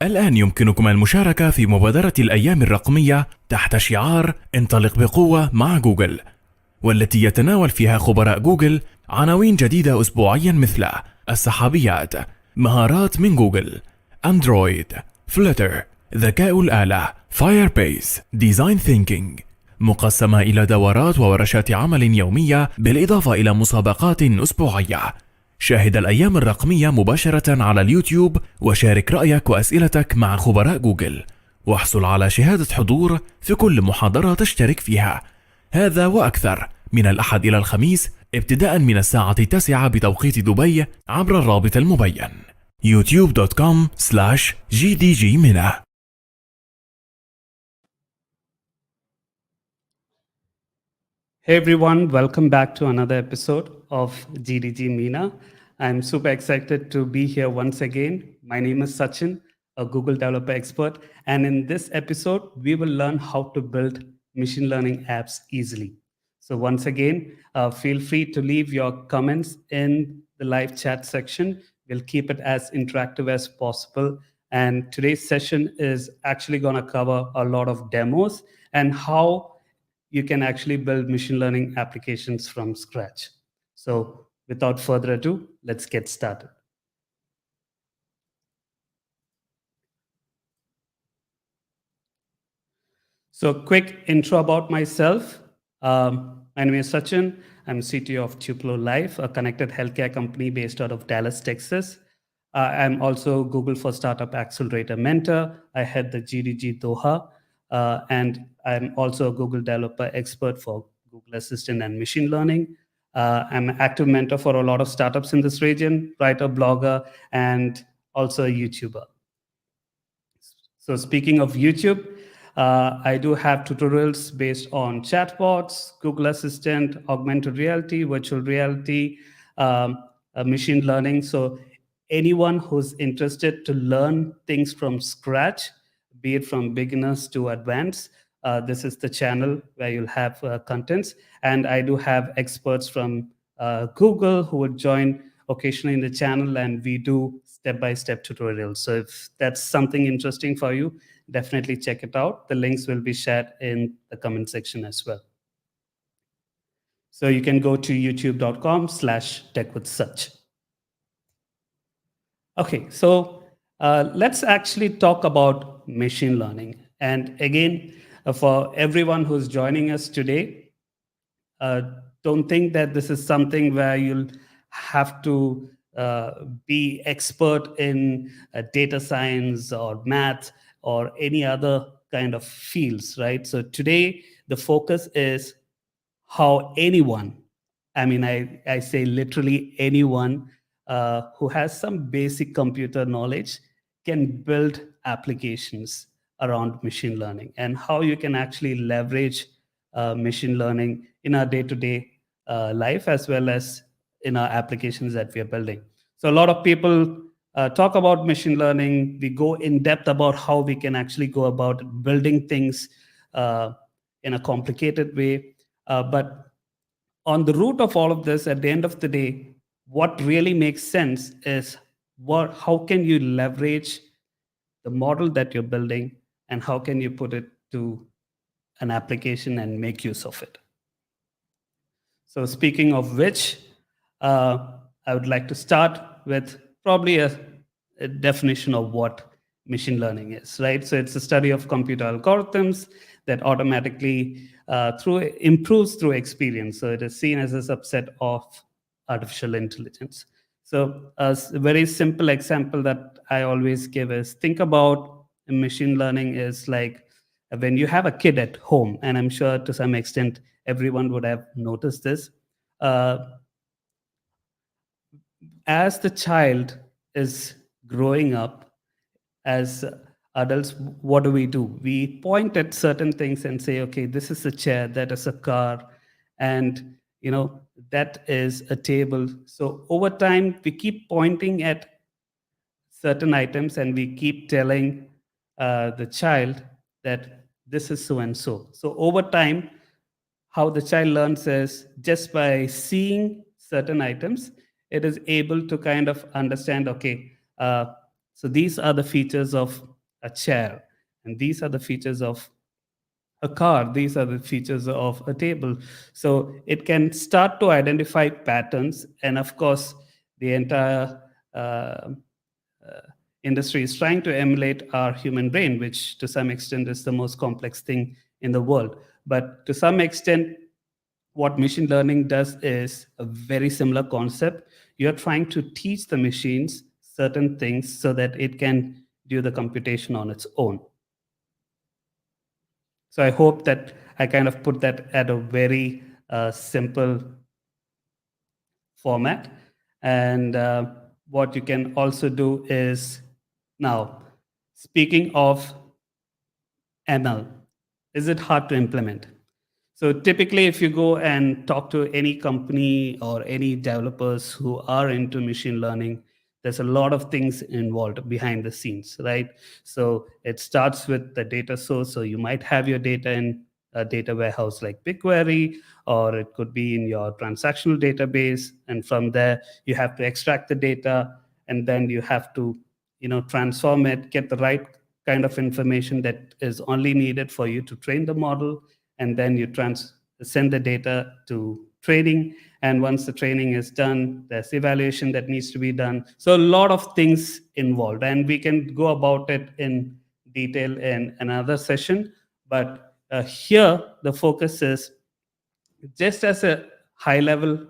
الآن يمكنكم المشاركة في مبادرة الأيام الرقمية تحت شعار انطلق بقوة مع جوجل، والتي يتناول فيها خبراء جوجل عناوين جديدة أسبوعيا مثل السحابيات، مهارات من جوجل، أندرويد، فلتر، ذكاء الآلة، فايربيس، ديزاين ثينكينج، مقسمة إلى دورات وورشات عمل يومية بالإضافة إلى مسابقات أسبوعية. شاهد الأيام الرقمية مباشرة على اليوتيوب وشارك رأيك وأسئلتك مع خبراء جوجل، واحصل على شهادة حضور في كل محاضرة تشترك فيها. هذا وأكثر من الأحد إلى الخميس ابتداء من الساعة 9 بتوقيت دبي عبر الرابط المبين youtube.com/gdgmena. Hey everyone, welcome back to another episode of GDG MENA. I'm super excited to be here once again. My name is Sachin, a Google developer expert. And in this episode, we will learn how to build machine learning apps easily. So once again, feel free to leave your comments in the live chat section. We'll keep it as interactive as possible. And today's session is actually going to cover a lot of demos and how you can actually build machine learning applications from scratch. So without further ado, let's get started. So quick intro about myself. My name is Sachin. I'm CTO of Tupelo Life, a connected healthcare company based out of Dallas, Texas. I'm also Google for Startup Accelerator mentor. I head the GDG Doha. And I'm also a Google developer expert for Google Assistant and machine learning. I'm an active mentor for a lot of startups in this region, writer, blogger, and also a YouTuber. So speaking of YouTube, I do have tutorials based on chatbots, Google Assistant, augmented reality, virtual reality, machine learning. So anyone who's interested to learn things from scratch, be it from beginners to advanced, this is the channel where you'll have contents. And I do have experts from Google who would join occasionally in the channel, and we do step-by-step tutorials. So if that's something interesting for you, definitely check it out. The links will be shared in the comment section as well. So you can go to youtube.com/techwithsuch. Okay, so let's actually talk about machine learning. And again, for everyone who's joining us today, don't think that this is something where you'll have to be expert in data science or math or any other kind of fields, right? So today, the focus is how anyone, I mean, I say literally anyone who has some basic computer knowledge can build applications around machine learning, and how you can actually leverage machine learning in our day-to-day life as well as in our applications that we are building. So a lot of people talk about machine learning. We go in depth about how we can actually go about building things in a complicated way. But on the root of all of this, at the end of the day, what really makes sense is how can you leverage the model that you're building, and how can you put it to an application and make use of it. So speaking of which, I would like to start with probably a definition of what machine learning is, right? So it's a study of computer algorithms that automatically improves through experience. So it is seen as a subset of artificial intelligence. So a very simple example that I always give is, think about machine learning is like when you have a kid at home, and I'm sure to some extent everyone would have noticed this. As the child is growing up, as adults, what do? We point at certain things and say, okay, this is a chair, that is a car, and that is a table. So over time, we keep pointing at certain items and we keep telling the child that this is so and so. So over time, how the child learns is just by seeing certain items, it is able to kind of understand, okay, so these are the features of a chair, and these are the features of a car, these are the features of a table. So it can start to identify patterns, and of course the entire uh, industry is trying to emulate our human brain, which to some extent is the most complex thing in the world. But to some extent, what machine learning does is a very similar concept. You're trying to teach the machines certain things so that it can do the computation on its own. So I hope that I kind of put that at a very simple format. And what you can also do is now, speaking of ML, is it hard to implement? So typically, if you go and talk to any company or any developers who are into machine learning, there's a lot of things involved behind the scenes, right? So it starts with the data source. So you might have your data in a data warehouse like BigQuery, or it could be in your transactional database. And from there, you have to extract the data, and then you have to, transform it, get the right kind of information that is only needed for you to train the model, and then you send the data to training. And once the training is done, there's evaluation that needs to be done. So a lot of things involved, and we can go about it in detail in another session. But here, the focus is just as a high level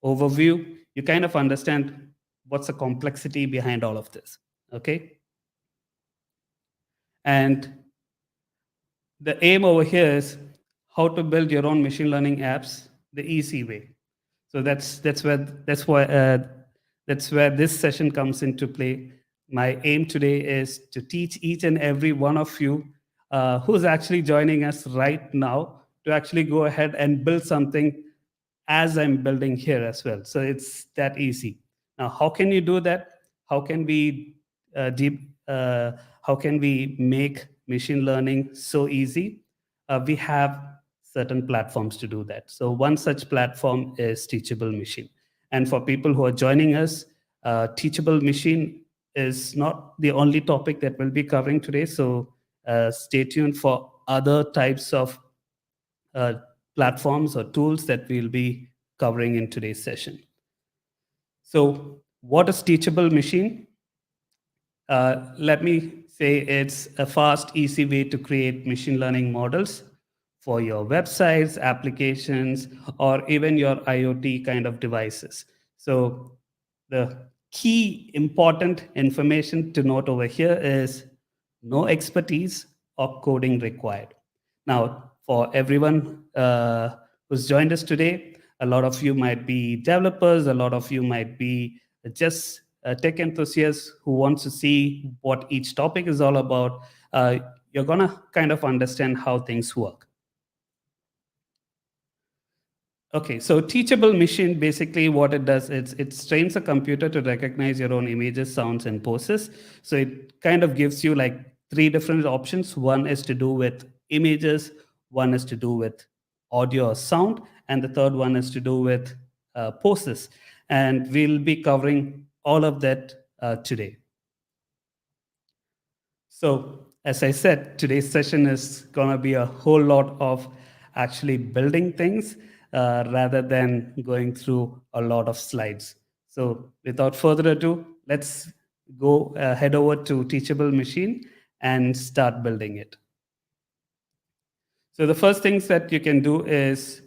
overview, you kind of understand what's the complexity behind all of this. Okay. And the aim over here is how to build your own machine learning apps the easy way. So that's where this session comes into play. My aim today is to teach each and every one of you who's actually joining us right now to actually go ahead and build something as I'm building here as well. So it's that easy. Now, how can you do that? How can we deep? How can we make machine learning so easy? We have certain platforms to do that. So one such platform is Teachable Machine. And for people who are joining us, Teachable Machine is not the only topic that we'll be covering today. So stay tuned for other types of uh, platforms or tools that we'll be covering in today's session. So what is Teachable Machine? Let me say it's a fast, easy way to create machine learning models for your websites, applications, or even your IoT kind of devices. So the key important information to note over here is no expertise or coding required. Now, for everyone who's joined us today, a lot of you might be developers, a lot of you might be just tech enthusiasts who wants to see what each topic is all about. You're gonna kind of understand how things work. Okay, so Teachable Machine, basically what it does is it trains a computer to recognize your own images, sounds, and poses. So it kind of gives you like three different options. One is to do with images, one is to do with audio or sound, and the third one is to do with poses. And we'll be covering all of that today. So, as I said, today's session is going to be a whole lot of actually building things rather than going through a lot of slides. So, without further ado, let's go head over to Teachable Machine and start building it. So, the first things that you can do is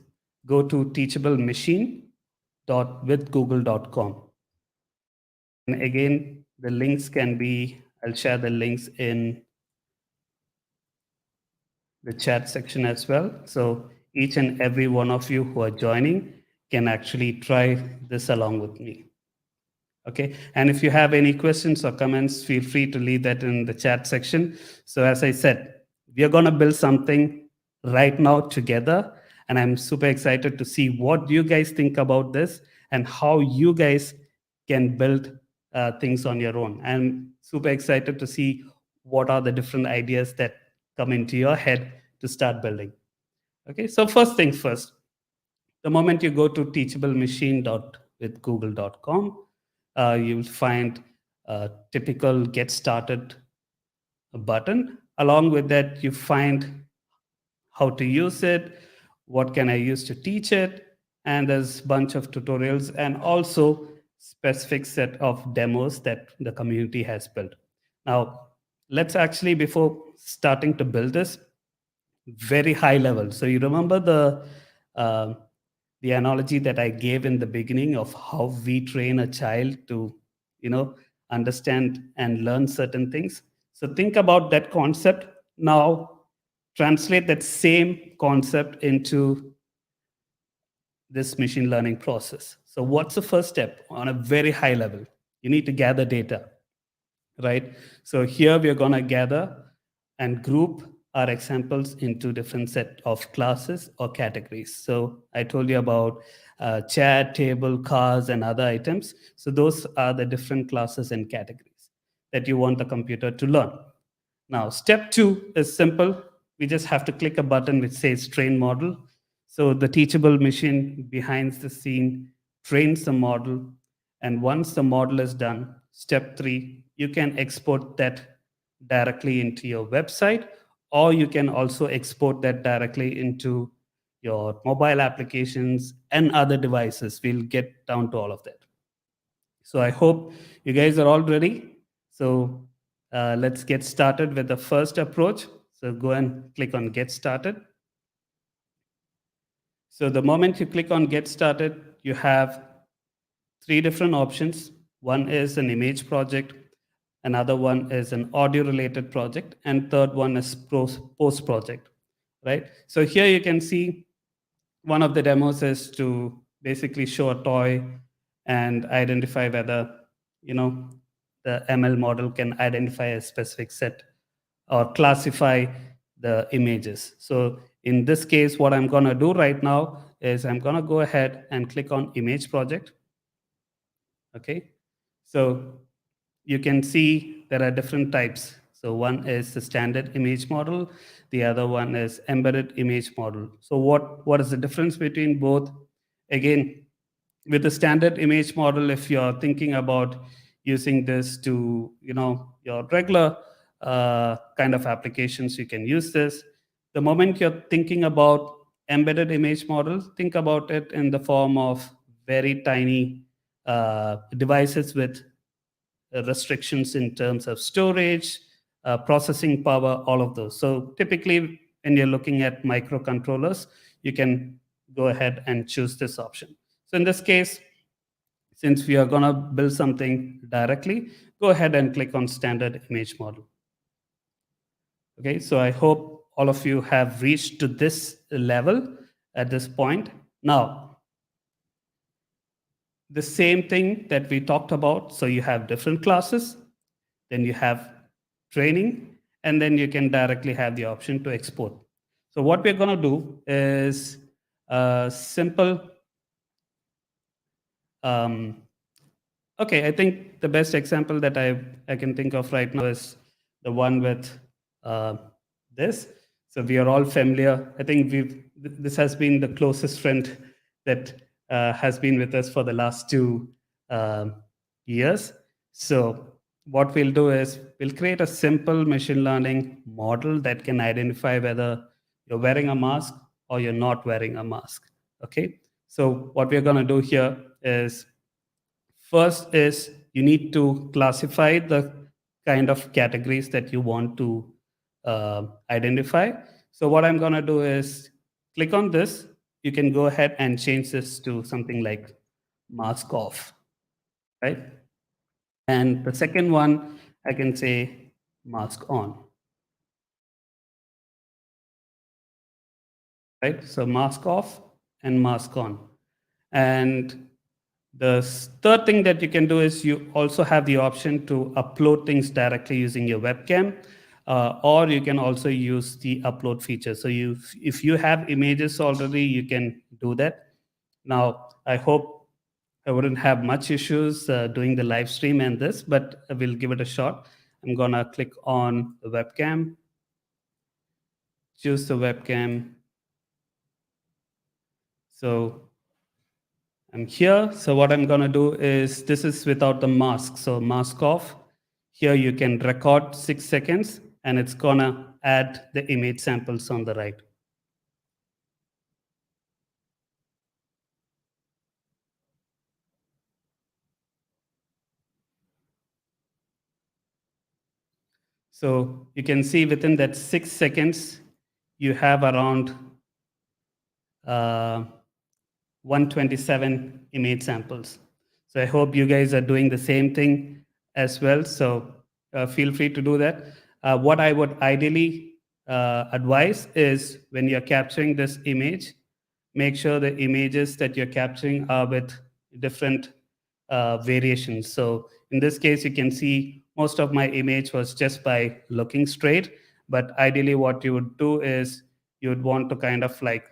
go to teachablemachine.withgoogle.com. And again, the links can be, I'll share the links in the chat section as well. So each and every one of you who are joining can actually try this along with me. Okay, and if you have any questions or comments, feel free to leave that in the chat section. So as I said, we are going to build something right now together, and I'm super excited to see what you guys think about this and how you guys can build things on your own. I'm super excited to see what are the different ideas that come into your head to start building. Okay, so first things first, the moment you go to teachablemachine.withgoogle.com, you will find a typical get started a button. Along with that, you find how to use it, what can I use to teach it, and there's a bunch of tutorials and also specific set of demos that the community has built. Now, let's actually, before starting to build this, very high level. So you remember uh, the analogy that I gave in the beginning of how we train a child to, understand and learn certain things. So think about that concept. Now translate that same concept into this machine learning process. So what's the first step on a very high level? You need to gather data, right? So here we are going to gather and group our examples into different set of classes or categories. So I told you about chat, table, cars, and other items. So those are the different classes and categories that you want the computer to learn. Now, step 2 is simple. We just have to click a button which says train model. So the teachable machine behind the scene trains the model. And once the model is done, step 3, you can export that directly into your website, or you can also export that directly into your mobile applications and other devices. We'll get down to all of that. So I hope you guys are all ready. So let's get started with the first approach. So go and click on Get Started. So the moment you click on Get Started, you have 3 different options. One is an image project, another one is an audio related project, and third one is post project, right? So here you can see one of the demos is to basically show a toy and identify whether the ML model can identify a specific set or classify the images. So in this case, what I'm going to do right now is I'm going to go ahead and click on image project. Okay, so you can see there are different types. So one is the standard image model, the other one is embedded image model. So what is the difference between both? Again, with the standard image model, if you're thinking about using this to your regular kind of applications, you can use this. The moment you're thinking about embedded image model, think about it in the form of very tiny devices with restrictions in terms of storage, processing power, all of those. So typically, when you're looking at microcontrollers, you can go ahead and choose this option. So in this case, since we are going to build something directly, go ahead and click on standard image model. Okay, so I hope all of you have reached to this level at this point. Now, the same thing that we talked about. So you have different classes, then you have training, and then you can directly have the option to export. So what we're going to do is a simple. Okay, I think the best example that I can think of right now is the one with this. So we are all familiar. I think this has been the closest friend that has been with us for the last 2 years. So what we'll do is we'll create a simple machine learning model that can identify whether you're wearing a mask or you're not wearing a mask. Okay. So what we're going to do here is first is you need to classify the kind of categories that you want to identify. So what I'm going to do is click on this. You can go ahead and change this to something like mask off, right? And the second one, I can say mask on, right? So mask off and mask on. And the third thing that you can do is you also have the option to upload things directly using your webcam, or you can also use the upload feature. So if you have images already, you can do that. Now, I hope I wouldn't have much issues doing the live stream and this, but we'll give it a shot. I'm gonna click on the webcam, choose the webcam. So I'm here. So what I'm gonna do is, this is without the mask. So mask off. Here you can record 6 seconds. and it's gonna add the image samples on the right. So you can see within that 6 seconds, you have around 127 image samples. So I hope you guys are doing the same thing as well. So feel free to do that. What I would ideally advise is when you're capturing this image, make sure the images that you're capturing are with different variations. So in this case, you can see most of my image was just by looking straight. But ideally, what you would do is you would want to kind of like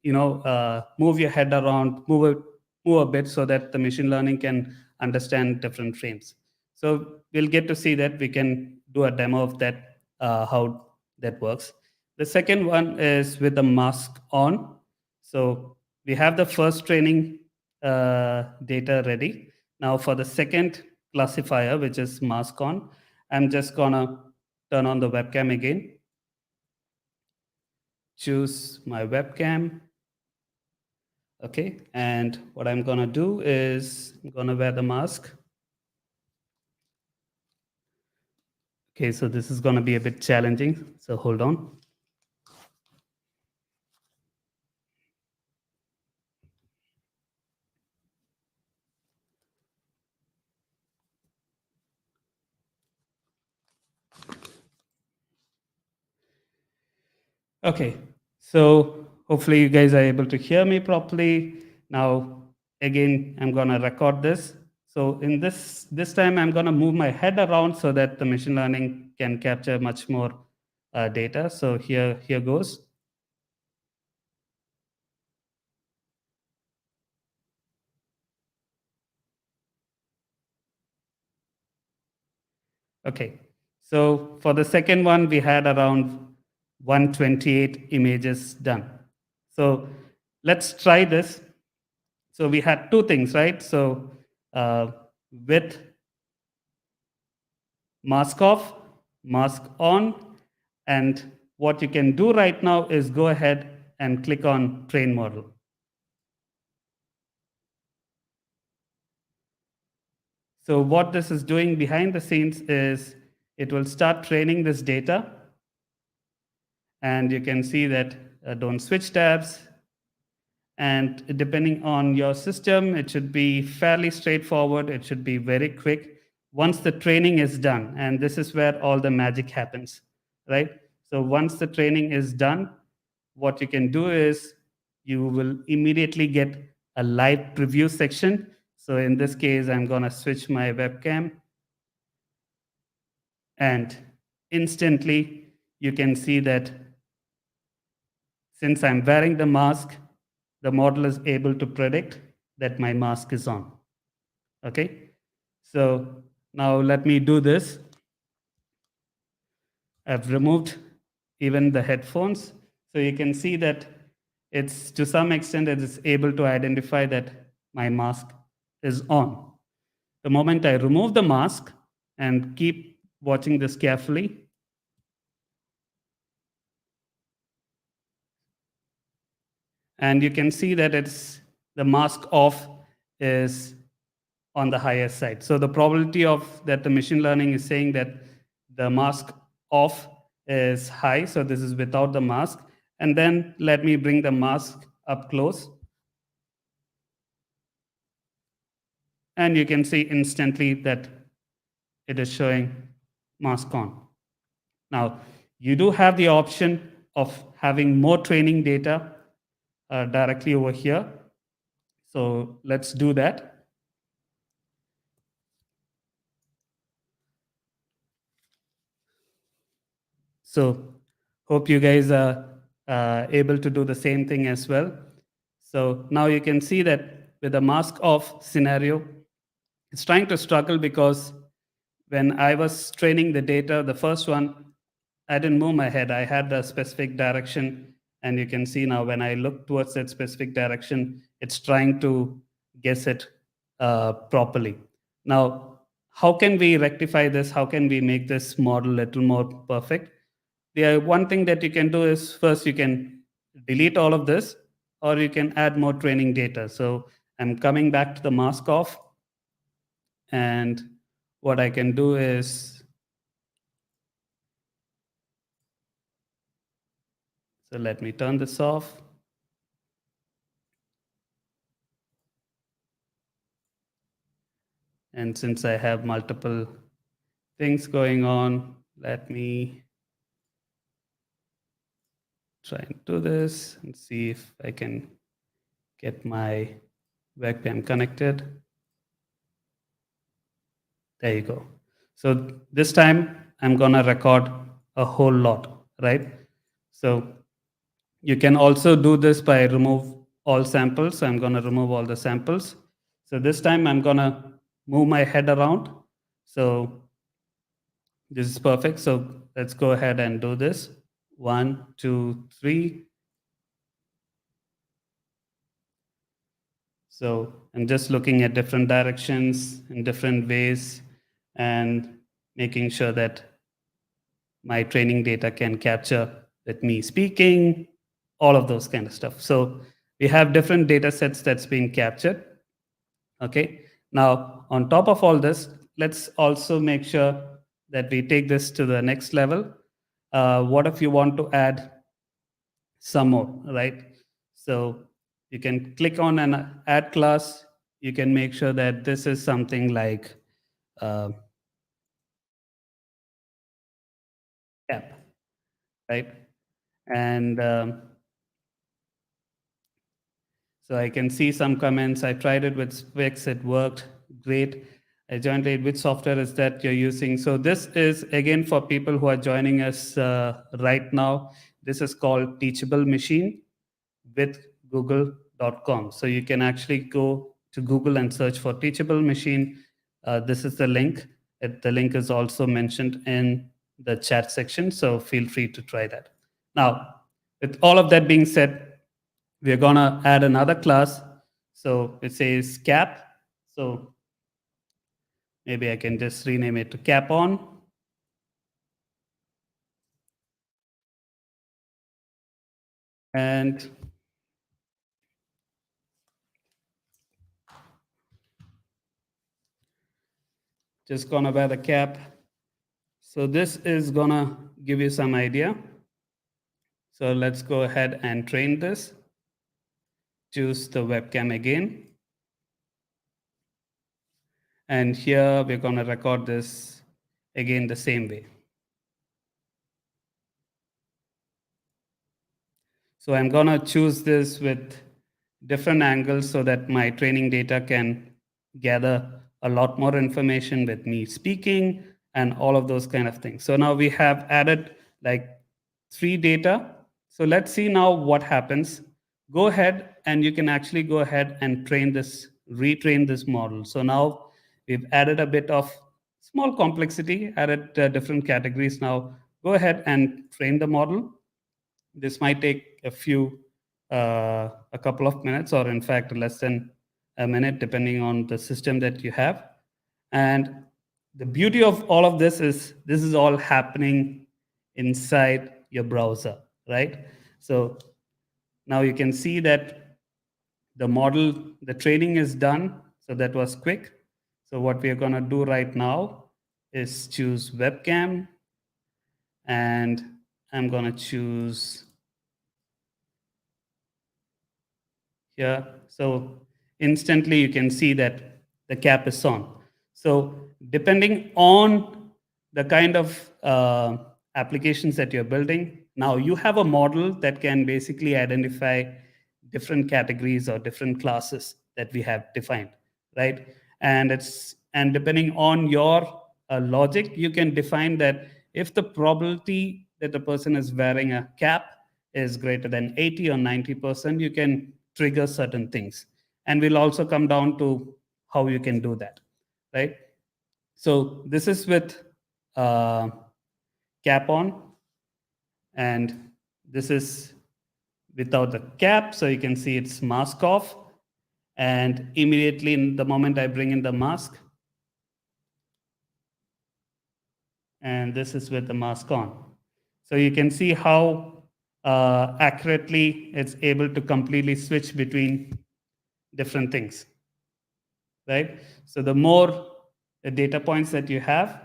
move your head around, move a bit so that the machine learning can understand different frames. So we'll get to see that. We can do a demo of that, how that works. The second one is with the mask on. So we have the first training data ready. Now for the second classifier, which is mask on, I'm just gonna turn on the webcam again, choose my webcam. Okay, and what I'm gonna do is I'm gonna wear the mask. Okay, so this is gonna be a bit challenging, so hold on. Okay, so hopefully you guys are able to hear me properly. Now, again, I'm gonna record this. So in this time, I'm gonna move my head around so that the machine learning can capture much more data. So here goes. Okay, so for the second one, we had around 128 images done. So let's try this. So we had two things, right? So with mask off, mask on, and what you can do right now is go ahead and click on train model. So what this is doing behind the scenes is it will start training this data, and you can see that don't switch tabs. And depending on your system, it should be fairly straightforward. It should be very quick once the training is done. And this is where all the magic happens, right? So once the training is done, what you can do is you will immediately get a live preview section. So in this case, I'm going to switch my webcam, and instantly you can see that since I'm wearing the mask, the model is able to predict that my mask is on. Okay, so now let me do this. I've removed even the headphones. So you can see that it's to some extent it is able to identify that my mask is on. The moment I remove the mask and keep watching this carefully, and you can see that it's the mask off is on the higher side. So the probability of that the machine learning is saying that the mask off is high. So this is without the mask. And then let me bring the mask up close. And you can see instantly that it is showing mask on. Now, you do have the option of having more training data directly over here. So let's do that. So hope you guys are able to do the same thing as well. So now you can see that with the mask off scenario, it's trying to struggle because when I was training the data, the first one, I didn't move my head. I had a specific direction. And you can see now when I look towards that specific direction, it's trying to guess it properly. Now, how can we rectify this? How can we make this model a little more perfect? The one thing that you can do is first you can delete all of this, or you can add more training data. So I'm coming back to the mask off, and what I can do is, so let me turn this off. And since I have multiple things going on, let me try and do this and see if I can get my webcam connected. There you go. So this time I'm gonna record a whole lot, right? So you can also do this by remove all samples. So I'm gonna remove all the samples. So this time I'm gonna move my head around. So this is perfect. So let's go ahead and do this. 1, 2, 3. So I'm just looking at different directions in different ways and making sure that my training data can capture with me speaking, all of those kind of stuff. So we have different data sets that's being captured. Okay. Now, on top of all this, let's also make sure that we take this to the next level. What if you want to add some more, right? So you can click on an add class. You can make sure that this is something like cap, right? And so I can see some comments. I tried it with Spix, it worked great. I joined it. Which software is that you're using? So this is again for people who are joining us right now. This is called Teachable Machine with google.com. So you can actually go to Google and search for Teachable Machine. This is the link. The link is also mentioned in the chat section. So feel free to try that. Now, with all of that being said, we're gonna add another class. So it says cap. So maybe I can just rename it to cap on. And just gonna wear the cap. So this is gonna give you some idea. So let's go ahead and train this. Choose the webcam again. And here we're gonna record this again the same way. So I'm gonna choose this with different angles so that my training data can gather a lot more information with me speaking and all of those kind of things. So now we have added like 3 data. So let's see now what happens. Go ahead and you can actually go ahead and retrain this model. So now we've added a bit of small complexity, added different categories. Now go ahead and train the model. This might take a couple of minutes, or in fact less than a minute, depending on the system that you have. And the beauty of all of this is all happening inside your browser, right? So now you can see that the training is done. So that was quick. So what we are going to do right now is choose webcam, and I'm going to choose here. So instantly you can see that the cap is on. So depending on the kind of applications that you're building, now you have a model that can basically identify different categories or different classes that we have defined, right? And depending on your logic, you can define that if the probability that the person is wearing a cap is greater than 80 or 90%, you can trigger certain things. And we'll also come down to how you can do that, right? So this is with cap on, and this is without the cap. So you can see it's mask off. And immediately in the moment I bring in the mask, and this is with the mask on. So you can see how accurately it's able to completely switch between different things, right? So the more data points that you have,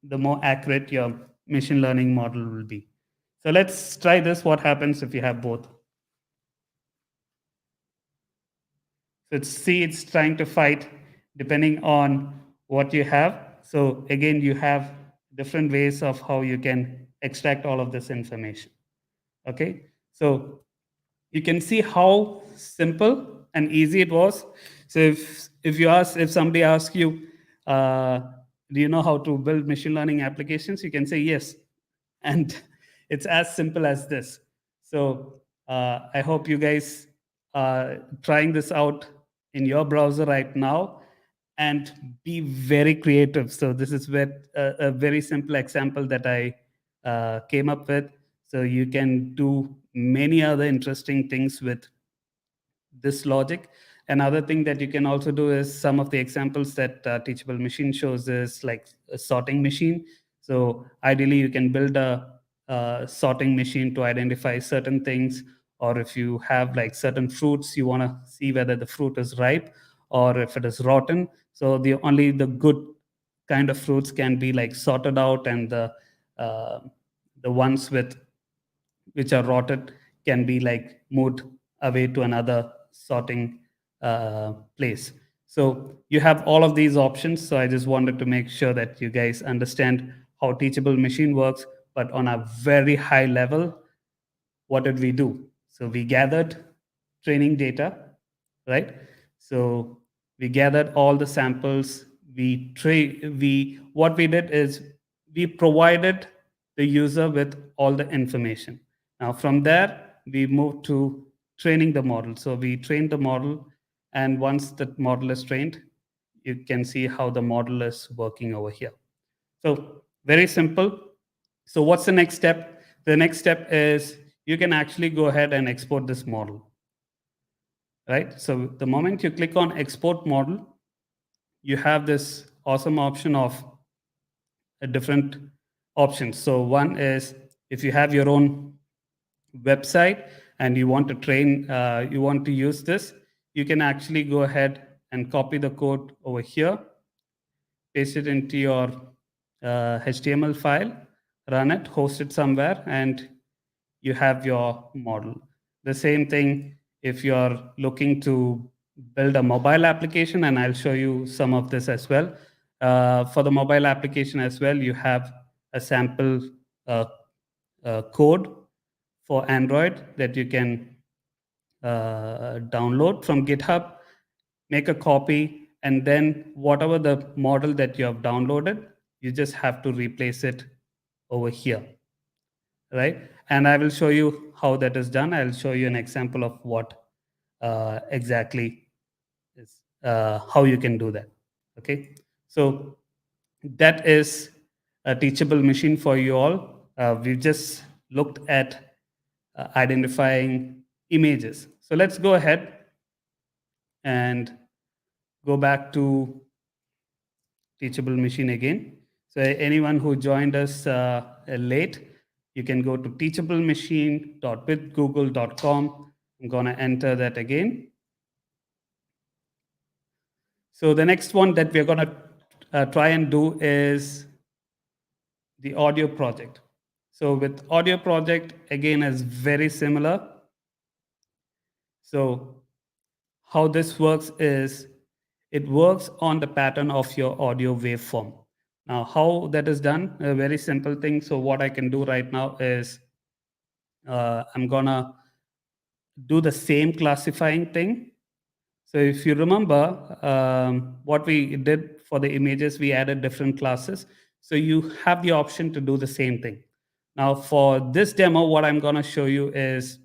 the more accurate your machine learning model will be. So let's try this. What happens if you have both? So it's trying to fight depending on what you have. So again, you have different ways of how you can extract all of this information. Okay, so you can see how simple and easy it was. So if somebody asks you, do you know how to build machine learning applications? You can say yes, and it's as simple as this. So I hope you guys are trying this out in your browser right now and be very creative. So this is a very simple example that I came up with. So you can do many other interesting things with this logic. Another thing that you can also do is some of the examples that Teachable Machine shows is like a sorting machine. So ideally, you can build a sorting machine to identify certain things, or if you have like certain fruits, you want to see whether the fruit is ripe or if it is rotten. So only the good kind of fruits can be like sorted out, and uh, the ones which are rotted can be like moved away to another sorting place. So you have all of these options. So I just wanted to make sure that you guys understand how Teachable Machine works, but on a very high level. What did we do? So we gathered training data, right? So we gathered all the samples. What we did is we provided the user with all the information. Now from there, we moved to training the model. So we trained the model, and once the model is trained, you can see how the model is working over here. So very simple. So what's the next step? The next step is you can actually go ahead and export this model, right? So the moment you click on export model, you have this awesome option of different options. So one is if you have your own website and you want to you want to use this, you can actually go ahead and copy the code over here, paste it into your HTML file, run it, host it somewhere, and you have your model. The same thing if you're looking to build a mobile application, and I'll show you some of this as well. For the mobile application as well, you have a sample uh, code for Android that you can download from GitHub, make a copy, and then whatever the model that you have downloaded, you just have to replace it over here, right? And I will show you how that is done. I'll show you an example of what exactly is how you can do that. Okay, so that is a teachable machine for you all. We've just looked at identifying images. So let's go ahead and go back to Teachable Machine again. So anyone who joined us late, you can go to teachablemachine.withgoogle.com. I'm going to enter that again. So the next one that we're going to try and do is the audio project. So with audio project, again, is very similar. So how this works is it works on the pattern of your audio waveform. Now, how that is done, a very simple thing. So what I can do right now is I'm gonna do the same classifying thing. So if you remember what we did for the images, we added different classes. So you have the option to do the same thing. Now for this demo, what I'm gonna show you is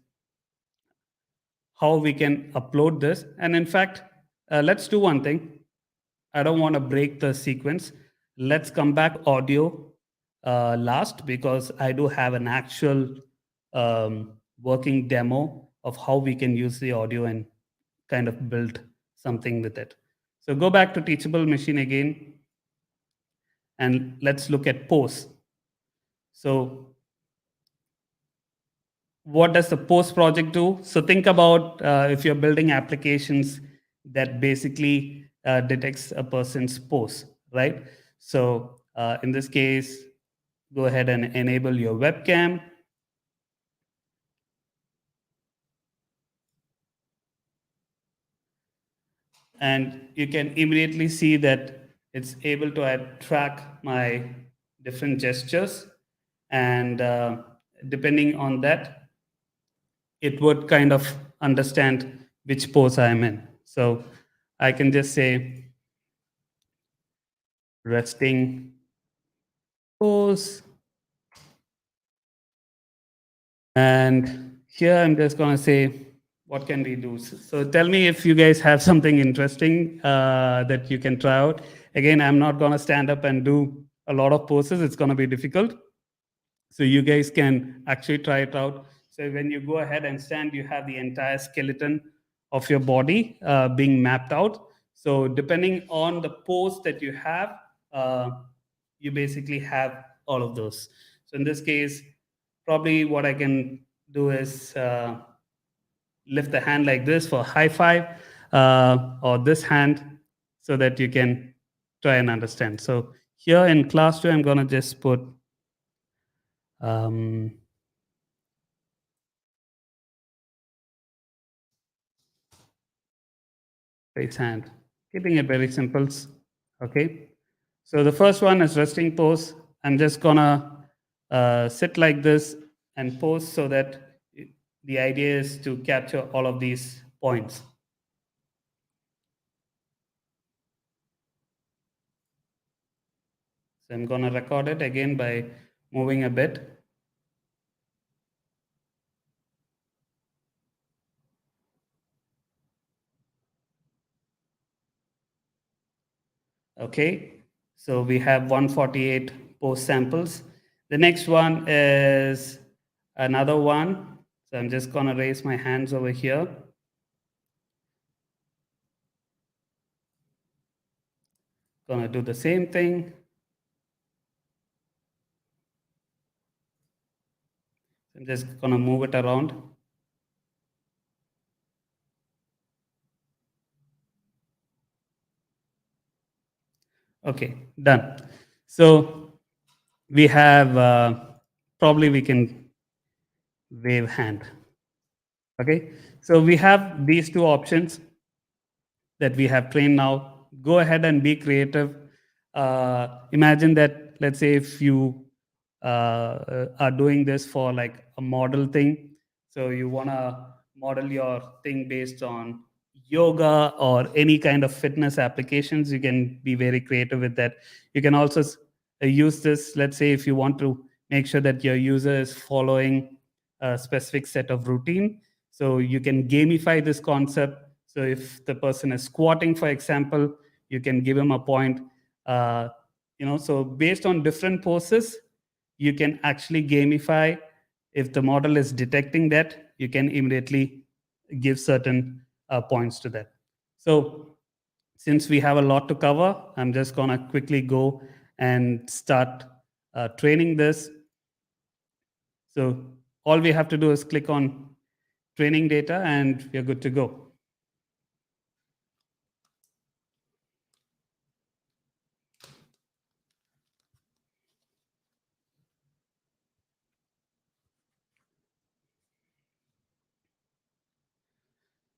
how we can upload this. And in fact, let's do one thing. I don't want to break the sequence. Let's come back audio last, because I do have an actual working demo of how we can use the audio and kind of build something with it. So go back to Teachable Machine again, and let's look at pose. So what does the post project do? So think about if you're building applications that basically detects a person's pose, right? So in this case, go ahead and enable your webcam. And you can immediately see that it's able to track my different gestures. And depending on that, it would kind of understand which pose I'm in. So I can just say resting pose. And here I'm just going to say, what can we do? So tell me if you guys have something interesting that you can try out. Again, I'm not going to stand up and do a lot of poses. It's going to be difficult. So you guys can actually try it out. So when you go ahead and stand, you have the entire skeleton of your body being mapped out. So depending on the pose that you have, you basically have all of those. So in this case, probably what I can do is lift the hand like this for high five, or this hand, so that you can try and understand. So here in class 2, I'm going to just put raise hand, keeping it very simple. Okay. So the first one is resting pose. I'm just gonna sit like this and pose, so that the idea is to capture all of these points. So I'm gonna record it again by moving a bit. Okay, so we have 148 post samples. The next one is another one. So I'm just gonna raise my hands over here. Gonna do the same thing. I'm just gonna move it around. Okay, done. So we have, probably we can wave hand. Okay, so we have these two options that we have trained now. Go ahead and be creative. Imagine that, let's say, if you are doing this for like a model thing, so you want to model your thing based on yoga or any kind of fitness applications, you can be very creative with that. You can also use this, let's say, if you want to make sure that your user is following a specific set of routine, so you can gamify this concept. So if the person is squatting, for example, you can give him a point. So based on different poses, you can actually gamify. If the model is detecting that, you can immediately give certain points to that. So since we have a lot to cover, I'm just going to quickly go and start training this. So all we have to do is click on training data and we're good to go.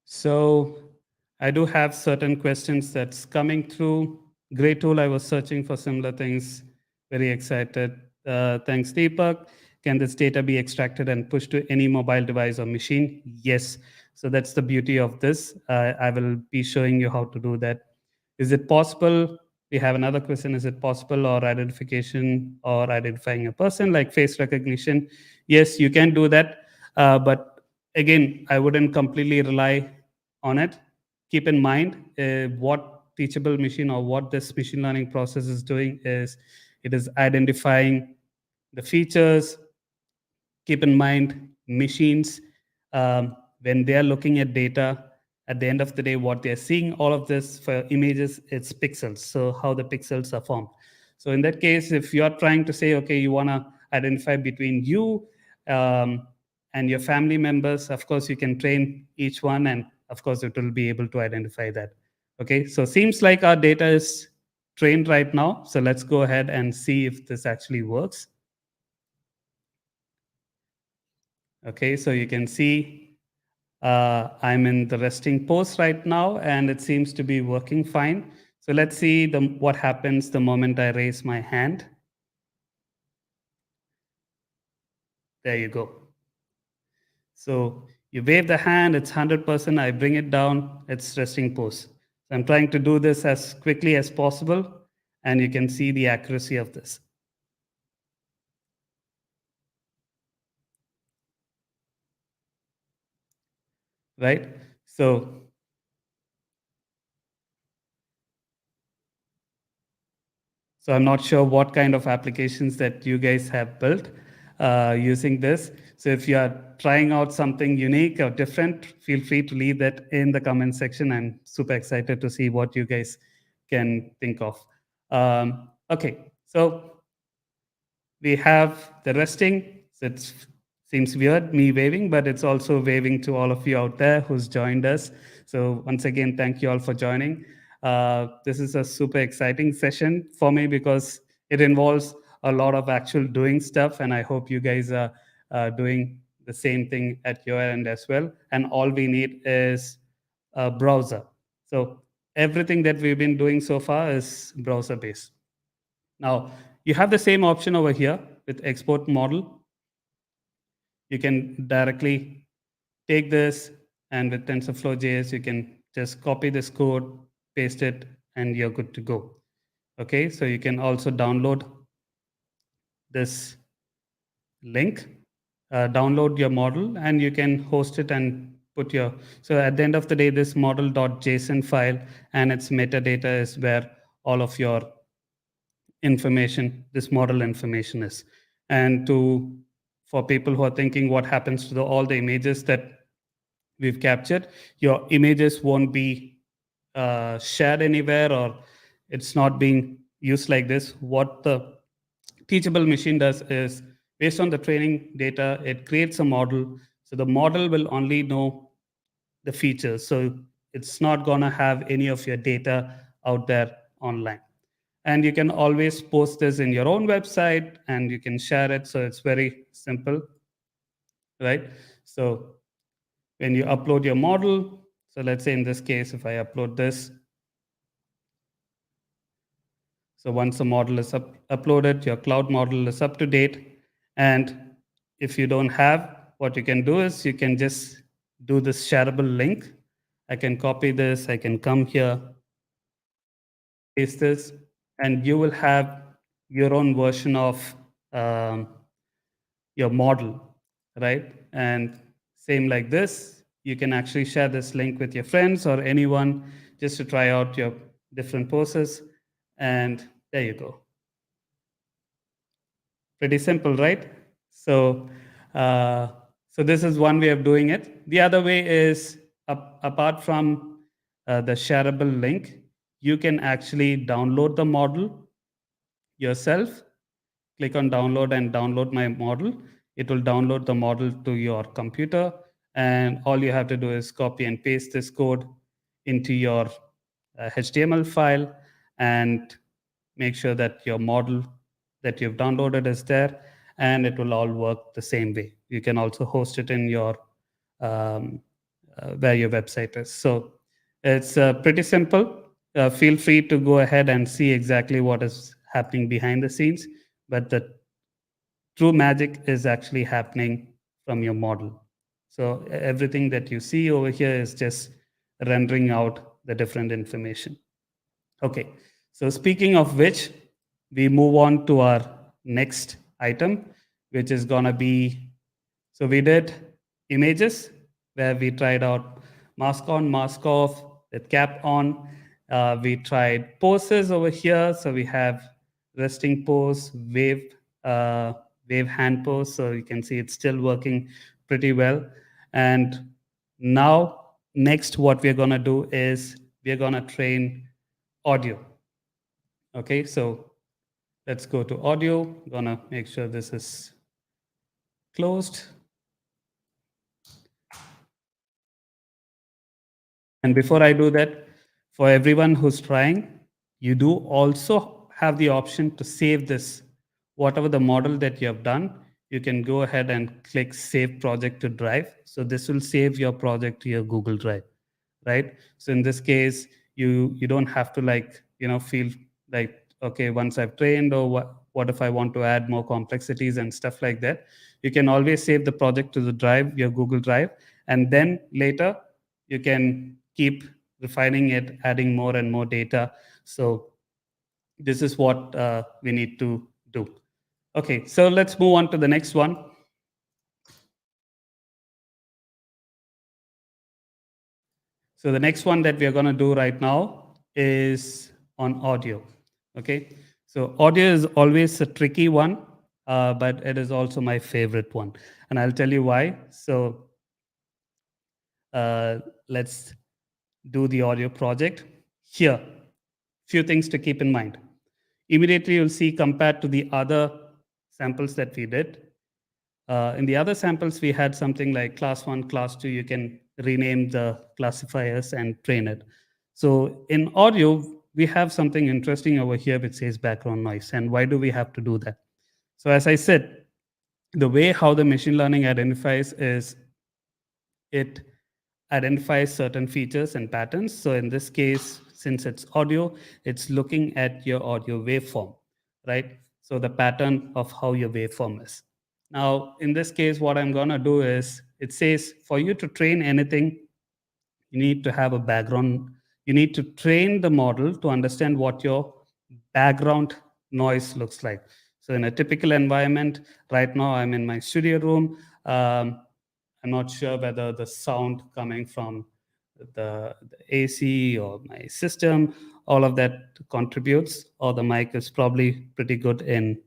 So I do have certain questions that's coming through. Great tool. I was searching for similar things. Very excited. Thanks, Deepak. Can this data be extracted and pushed to any mobile device or machine? Yes. So that's the beauty of this. I will be showing you how to do that. Is it possible? We have another question. Is it possible or identification or identifying a person like face recognition? Yes, you can do that. But again, I wouldn't completely rely on it. Keep in mind what Teachable Machine or what this machine learning process is doing is it is identifying the features. Keep in mind machines, when they are looking at data, at the end of the day, what they're seeing, all of this for images, it's pixels. So how the pixels are formed. So in that case, if you're trying to say, okay, you want to identify between you and your family members. Of course, you can train each one, and of course, it will be able to identify that. Okay, so seems like our data is trained right now. So let's go ahead and see if this actually works. Okay, so you can see I'm in the resting pose right now, and it seems to be working fine. So let's see what happens the moment I raise my hand. There you go. So you wave the hand, it's 100%. I bring it down, it's resting pose. So I'm trying to do this as quickly as possible, and you can see the accuracy of this. Right? So I'm not sure what kind of applications that you guys have built using this. So if you are trying out something unique or different, feel free to leave that in the comment section. I'm super excited to see what you guys can think of. Okay, so we have the resting. So it seems weird, me waving, but it's also waving to all of you out there who's joined us. So once again, thank you all for joining. This is a super exciting session for me because it involves a lot of actual doing stuff, and I hope you guys are doing the same thing at your end as well. And all we need is a browser. So everything that we've been doing so far is browser based. Now, you have the same option over here with export model. You can directly take this, and with TensorFlow.js, you can just copy this code, paste it, and you're good to go. Okay, so you can also download this link, download your model, and you can host it and put your, so at the end of the day, this model.json file and its metadata is where all of your information, this model information is. And for people who are thinking what happens to all the images that we've captured, your images won't be shared anywhere, or it's not being used like this. What the Teachable Machine does is, based on the training data, it creates a model. So the model will only know the features. So it's not going to have any of your data out there online. And you can always post this in your own website and you can share it. So it's very simple, right? So when you upload your model, so let's say in this case, if I upload this, so once the model is uploaded, your cloud model is up to date. And if you don't have, what you can do is you can just do this shareable link. I can copy this, I can come here, paste this, and you will have your own version of um, your model, right? And same like this, you can actually share this link with your friends or anyone just to try out your different poses. And there you go. Pretty simple, right? So, so this is one way of doing it. The other way is, apart from the shareable link, you can actually download the model yourself. Click on download and download my model. It will download the model to your computer, and all you have to do is copy and paste this code into your HTML file and make sure that your model that you've downloaded is there, and it will all work the same way. You can also host it in your where your website is. So it's pretty simple. Feel free to go ahead and see exactly what is happening behind the scenes, but the true magic is actually happening from your model. So everything that you see over here is just rendering out the different information. Okay, so speaking of which, we move on to our next item, which is gonna be, so we did images where we tried out mask on, mask off, with cap on. We tried poses over here. So we have resting pose, wave hand pose. So you can see it's still working pretty well. And now, next, what we're gonna do is we're gonna train audio. Okay, so Let's go to audio. Gonna make sure this is closed. And before I do that, for everyone who's trying, you do also have the option to save this. Whatever the model that you have done, you can go ahead and click Save Project to Drive. So this will save your project to your Google Drive, right? So in this case, you don't have to feel like, okay, once I've trained, or what if I want to add more complexities and stuff like that. You can always save the project to the drive, your Google Drive, and then later you can keep refining it, adding more and more data. So this is what we need to do. Okay, so let's move on to the next one. So the next one that we are going to do right now is on audio. Okay, so audio is always a tricky one, but it is also my favorite one, and I'll tell you why. So let's do the audio project. Here, few things to keep in mind. Immediately you'll see, compared to the other samples that we did, in the other samples we had something like class 1, class 2. You can rename the classifiers and train it. So in audio, we have something interesting over here which says background noise. And why do we have to do that? So as I said, the way how the machine learning identifies is, it identifies certain features and patterns. So in this case, since it's audio, it's looking at your audio waveform, right? So the pattern of how your waveform is. Now, in this case, what I'm gonna do is, it says for you to train anything, you need to have a background. You need to train the model to understand what your background noise looks like. So in a typical environment, right now I'm in my studio room. I'm not sure whether the sound coming from the AC or my system, all of that contributes, or the mic is probably pretty good in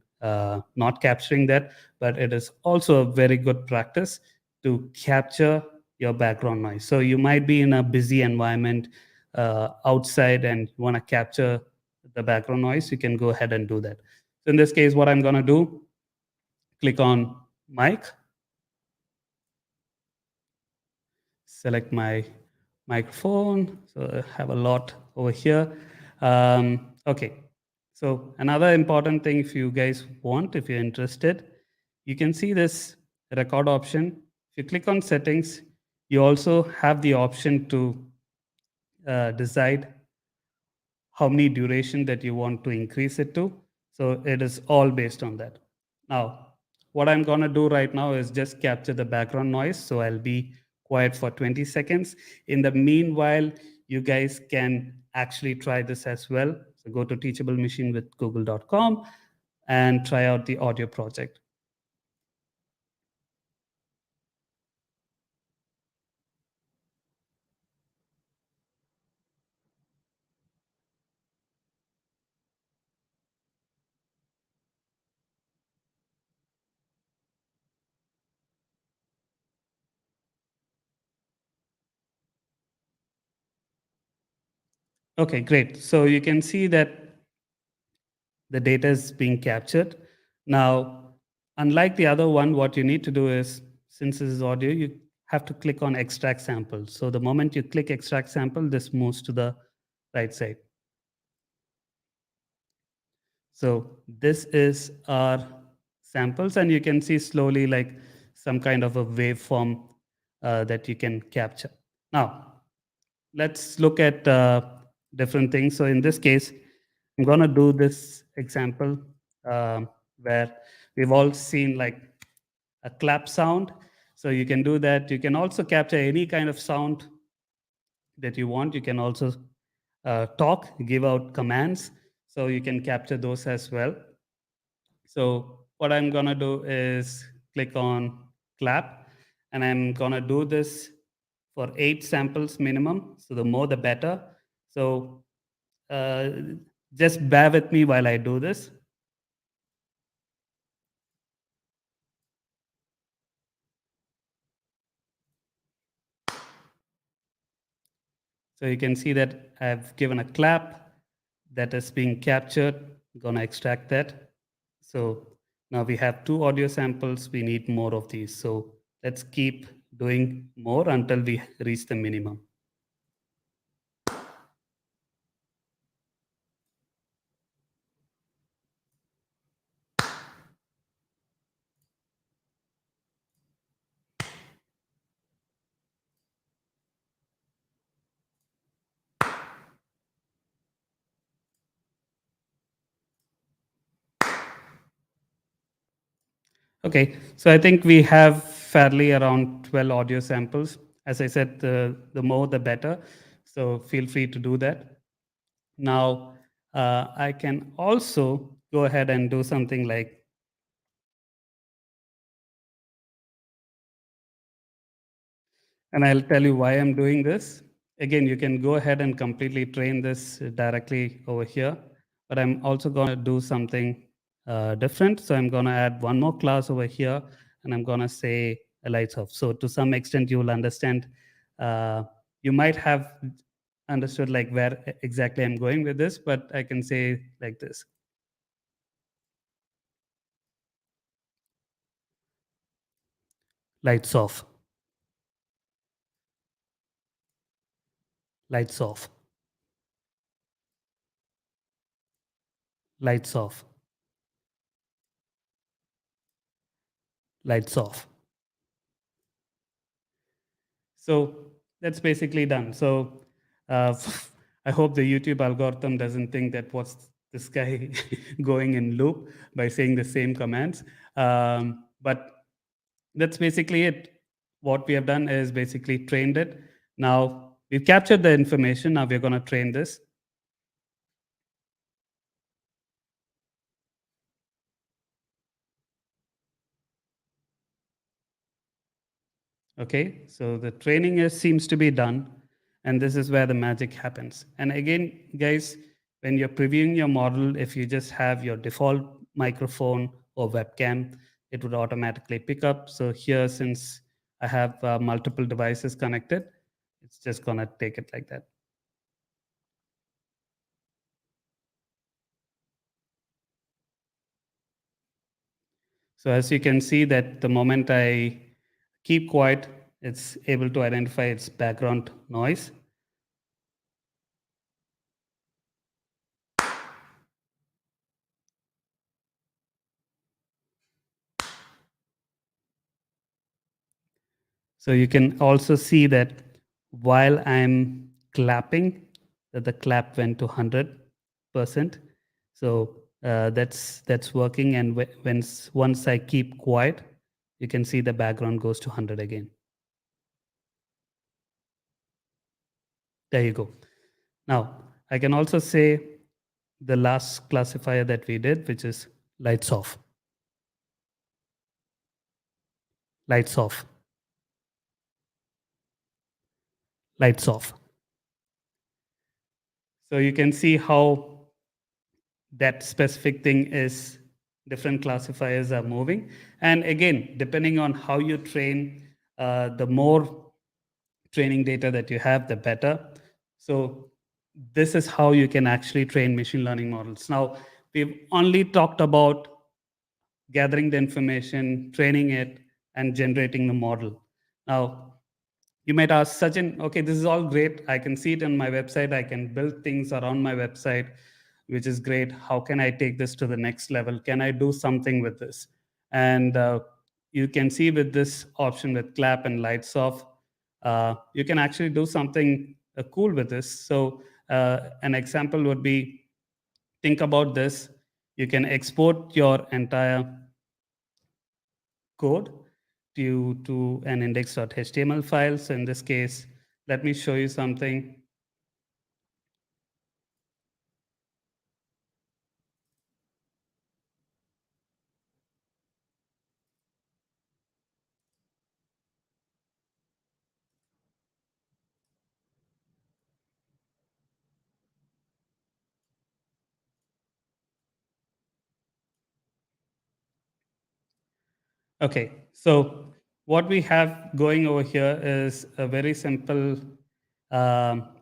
not capturing that, but it is also a very good practice to capture your background noise. So you might be in a busy environment outside and you want to capture the background noise, you can go ahead and do that. So in this case, what I'm going to do, click on mic, select my microphone. So I have a lot over here. Okay. So another important thing, if you guys want, if you're interested, you can see this record option. If you click on settings, you also have the option to decide how many duration that you want to increase it to. So it is all based on that. Now, what I'm going to do right now is just capture the background noise. So I'll be quiet for 20 seconds. In the meanwhile, you guys can actually try this as well. So go to Teachable Machine with google.com and try out the audio project. Okay, great. So you can see that the data is being captured. Now, unlike the other one, what you need to do is, since this is audio, you have to click on extract sample. So the moment you click extract sample, this moves to the right side. So this is our samples, and you can see slowly like some kind of a waveform that you can capture. Now, let's look at different things. So in this case, I'm going to do this example where we've all seen like a clap sound. So you can do that. You can also capture any kind of sound that you want. You can also talk, give out commands. So you can capture those as well. So what I'm going to do is click on clap, and I'm going to do this for 8 samples minimum. So the more, the better. So uh, just bear with me while I do this. So you can see that I've given a clap that is being captured. I'm going to extract that. So now we have 2 audio samples. We need more of these. So let's keep doing more until we reach the minimum. Okay, so I think we have fairly around 12 audio samples. As I said, the more the better. So feel free to do that. Now, I can also go ahead and do something like, and I'll tell you why I'm doing this. Again, you can go ahead and completely train this directly over here, but I'm also going to do something different. So I'm going to add one more class over here, and I'm going to say lights off. So to some extent, you will understand. You might have understood like where exactly I'm going with this, but I can say like this. Lights off. Lights off. Lights off. Lights off. So that's basically done. So uh, I hope the YouTube algorithm doesn't think that what's this guy going in loop by saying the same commands. But that's basically it. What we have done is basically trained it. Now we've captured the information. Now we're going to train this. Okay, so the training seems to be done, and this is where the magic happens. And again, guys, when you're previewing your model, if you just have your default microphone or webcam, it would automatically pick up. So here, since I have multiple devices connected, it's just gonna take it like that. So as you can see that the moment I keep quiet, it's able to identify its background noise. So you can also see that while I'm clapping, that the clap went to 100%. So that's working. And once I keep quiet, you can see the background goes to 100 again. There you go. Now I can also say the last classifier that we did, which is lights off. Lights off. Lights off. So you can see how that specific thing is different classifiers are moving. And again, depending on how you train, the more training data that you have, the better. So this is how you can actually train machine learning models. Now, we've only talked about gathering the information, training it, and generating the model. Now, you might ask, Sachin, okay, this is all great. I can see it on my website. I can build things around my website, which is great. How can I take this to the next level? Can I do something with this? And you can see with this option with clap and lights off, you can actually do something cool with this. So an example would be, think about this. You can export your entire code to an index.html file. So in this case, let me show you something. Okay, so what we have going over here is a very simple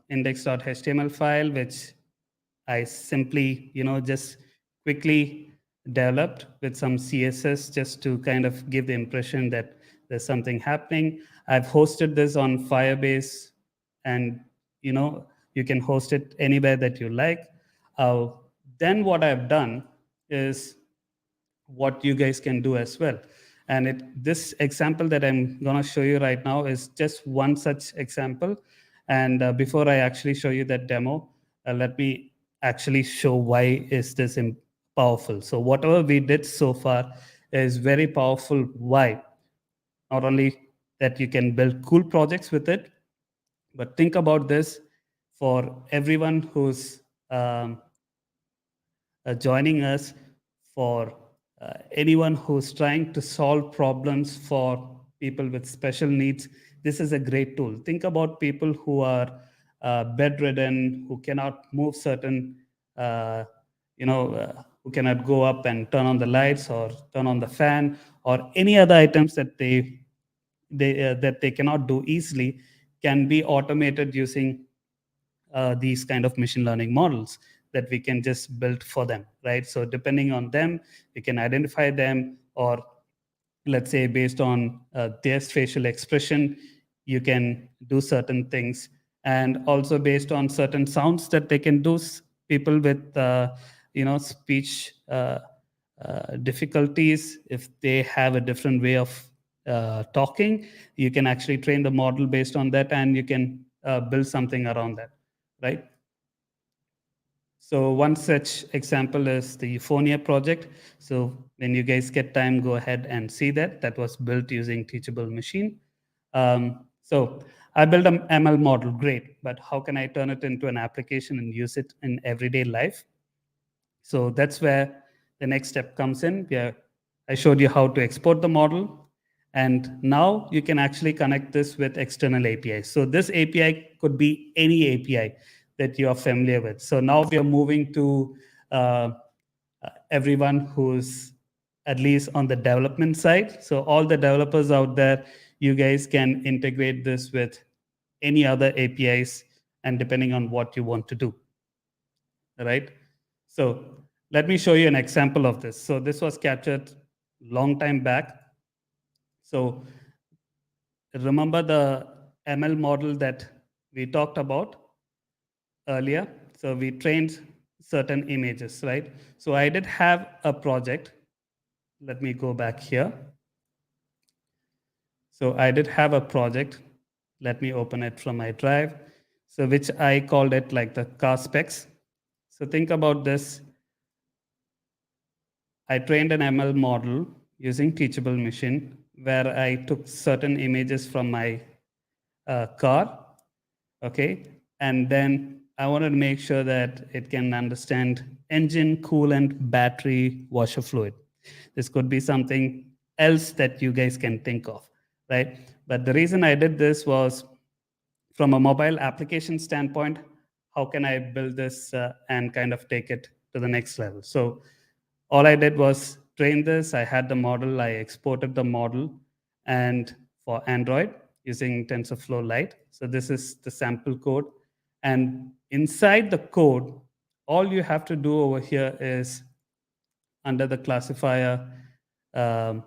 index.html file, which I simply, just quickly developed with some CSS just to kind of give the impression that there's something happening. I've hosted this on Firebase, and you can host it anywhere that you like. Then what I've done is what you guys can do as well. And this example that I'm going to show you right now is just one such example. And before I actually show you that demo, let me actually show why is this powerful. So whatever we did so far is very powerful. Why? Not only that you can build cool projects with it, but think about this for everyone who's joining us, for anyone who's trying to solve problems for people with special needs. This is a great tool. Think about people who are bedridden, who cannot move certain, who cannot go up and turn on the lights or turn on the fan or any other items that they cannot do easily, can be automated using these kind of machine learning models that we can just build for them, right? So depending on them, we can identify them, or let's say based on their facial expression, you can do certain things. And also based on certain sounds that they can do, people with speech difficulties, if they have a different way of talking, you can actually train the model based on that, and you can build something around that, right? So one such example is the Fourier Project. So when you guys get time, go ahead and see that. That was built using Teachable Machine. So I built an ML model, great, but how can I turn it into an application and use it in everyday life? So that's where the next step comes in. I showed you how to export the model, and now you can actually connect this with external APIs. So this API could be any API that you are familiar with. So now we are moving to everyone who's at least on the development side. So all the developers out there, you guys can integrate this with any other APIs, and depending on what you want to do, right? So let me show you an example of this. So this was captured long time back. So remember the ML model that we talked about earlier? So we trained certain images, right? So I did have a project. Let me go back here. So I did have a project. Let me open it from my drive. So which I called it like the car specs. So think about this. I trained an ML model using Teachable Machine, where I took certain images from my car, okay? And then I wanted to make sure that it can understand engine, coolant, battery, washer fluid. This could be something else that you guys can think of, right? But the reason I did this was from a mobile application standpoint, how can I build this and kind of take it to the next level? So all I did was train this. I had the model, I exported the model, and for Android using TensorFlow Lite. So this is the sample code. And inside the code, all you have to do over here is under the classifier um,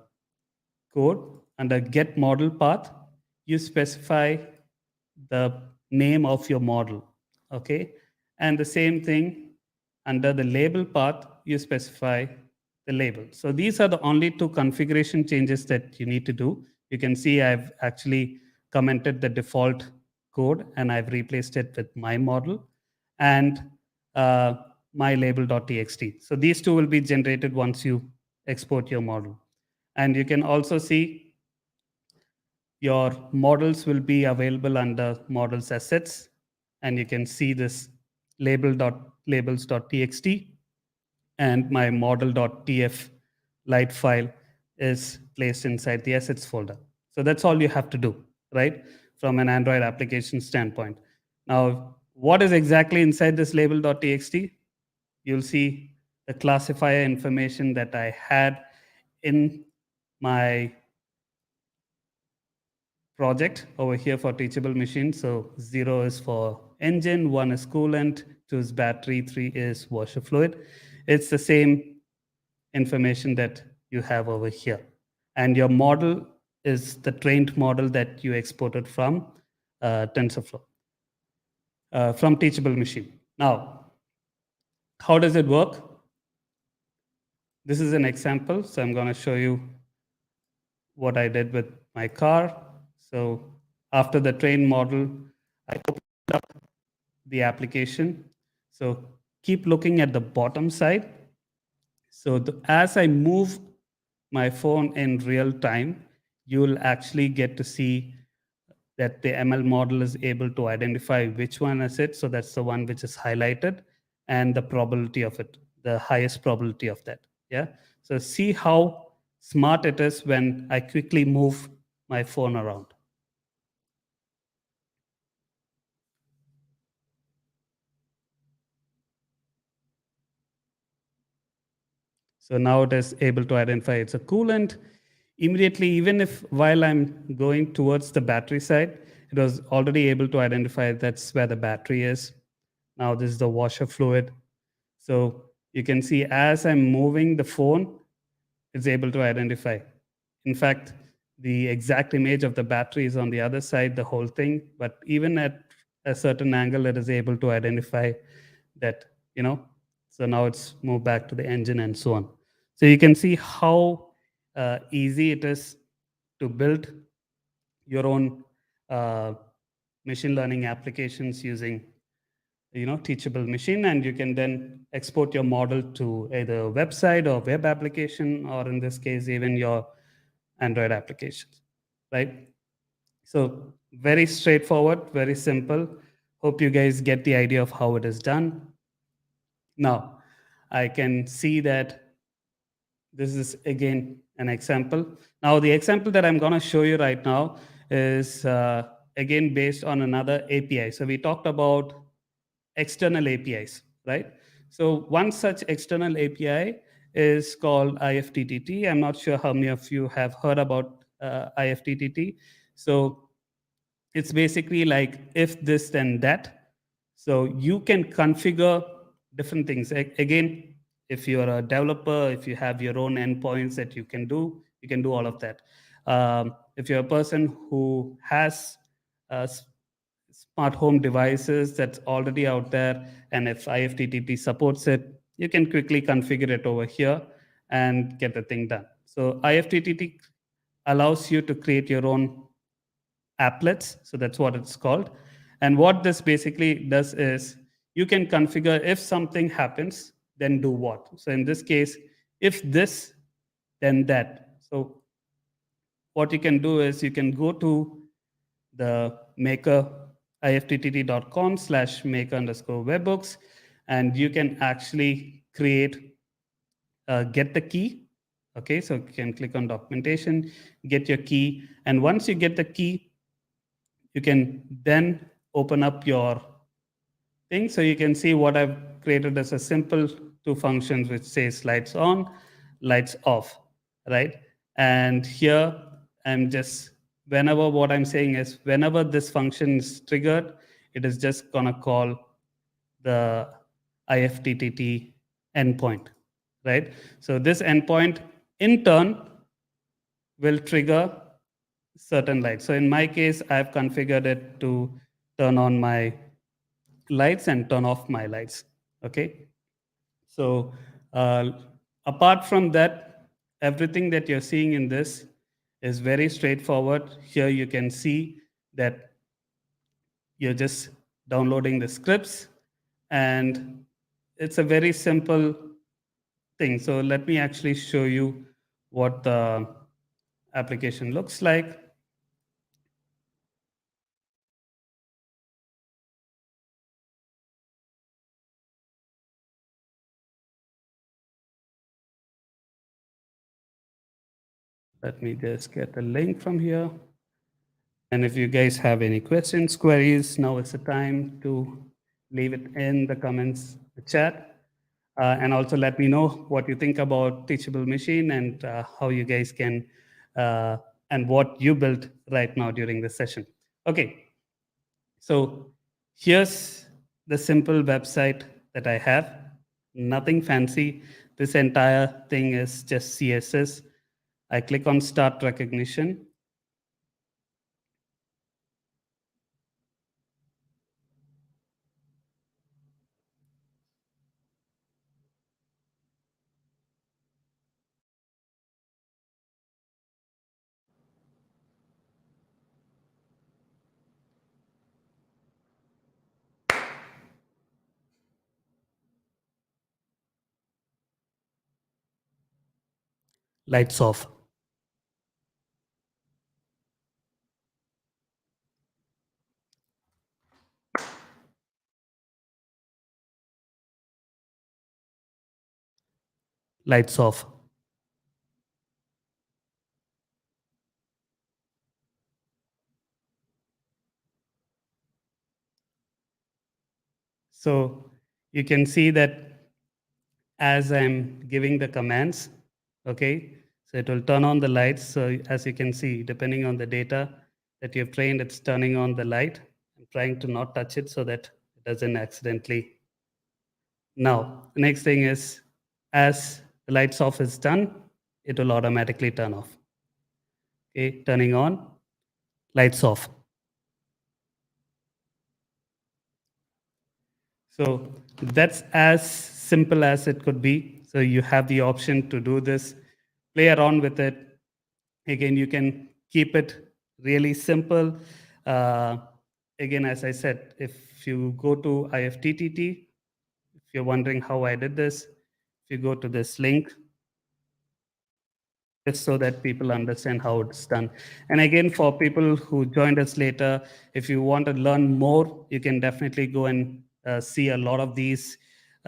code, under get model path, you specify the name of your model, okay? And the same thing under the label path, you specify the label. So these are the only two configuration changes that you need to do. You can see I've actually commented the default code and I've replaced it with my model and my label.txt. So these two will be generated once you export your model. And you can also see your models will be available under models assets, and you can see this labels.txt, and my model.tf light file is placed inside the assets folder. So that's all you have to do, right? From an Android application standpoint. Now, what is exactly inside this label.txt? You'll see the classifier information that I had in my project over here for Teachable Machine. So 0 is for engine, 1 is coolant, 2 is battery, 3 is washer fluid. It's the same information that you have over here. And your model is the trained model that you exported from TensorFlow, from Teachable Machine. Now, how does it work? This is an example. So I'm going to show you what I did with my car. So after the trained model, I opened up the application. So keep looking at the bottom side. So as I move my phone in real time, you'll actually get to see that the ML model is able to identify which one is it. So that's the one which is highlighted and the probability of it, the highest probability of that. Yeah. So see how smart it is when I quickly move my phone around. So now it is able to identify it's a coolant. Immediately, even if while I'm going towards the battery side, it was already able to identify that's where the battery is. Now this is the washer fluid. So you can see as I'm moving the phone, it's able to identify. In fact, the exact image of the battery is on the other side, the whole thing, but even at a certain angle, it is able to identify that, so now it's moved back to the engine and so on. So you can see how easy it is to build your own machine learning applications using Teachable Machine, and you can then export your model to either a website or web application, or in this case, even your Android applications, right? So very straightforward, very simple. Hope you guys get the idea of how it is done. Now, I can see that this is again an example. Now, the example that I'm going to show you right now is again based on another API. So we talked about external APIs, right? So one such external API is called Ifttt. I'm not sure how many of you have heard about Ifttt. So it's basically like if this then that. So you can configure different things. Again, if you're a developer, if you have your own endpoints that you can do all of that. If you're a person who has smart home devices that's already out there, and if Ifttt supports it, you can quickly configure it over here and get the thing done. So Ifttt allows you to create your own applets. So that's what it's called. And what this basically does is you can configure if something happens, then do what. So in this case, if this, then that. So what you can do is you can go to the maker ifttt.com/maker_webbooks, and you can actually create get the key. Okay, so you can click on documentation, get your key, and once you get the key, you can then open up your thing. So you can see what I've created as a simple two functions which says lights on, lights off, right? And here I'm just, whenever what I'm saying is whenever this function is triggered, it is just gonna call the Ifttt endpoint, right? So this endpoint in turn will trigger certain lights. So in my case, I've configured it to turn on my lights and turn off my lights. Okay. So apart from that, everything that you're seeing in this is very straightforward. Here you can see that you're just downloading the scripts, and it's a very simple thing. So let me actually show you what the application looks like. Let me just get a link from here. And if you guys have any questions, queries, now is the time to leave it in the comments, the chat. And also let me know what you think about Teachable Machine and how you guys can, and what you built right now during this session. Okay, so here's the simple website that I have. Nothing fancy. this entire thing is just CSS. I click on Start Recognition. Lights off. Lights off. So you can see that as I'm giving the commands, okay, so it will turn on the lights. So as you can see, depending on the data that you've trained, it's turning on the light. I'm trying to not touch it so that it doesn't accidentally. Now, the next thing is, as the lights off is done, it will automatically turn off. Okay, turning on, lights off. So that's as simple as it could be. So you have the option to do this, play around with it. Again, you can keep it really simple. Again, as I said, if you go to Ifttt, if you're wondering how I did this, if you go to this link, just so that people understand how it's done. And again, for people who joined us later, if you want to learn more, you can definitely go and see a lot of these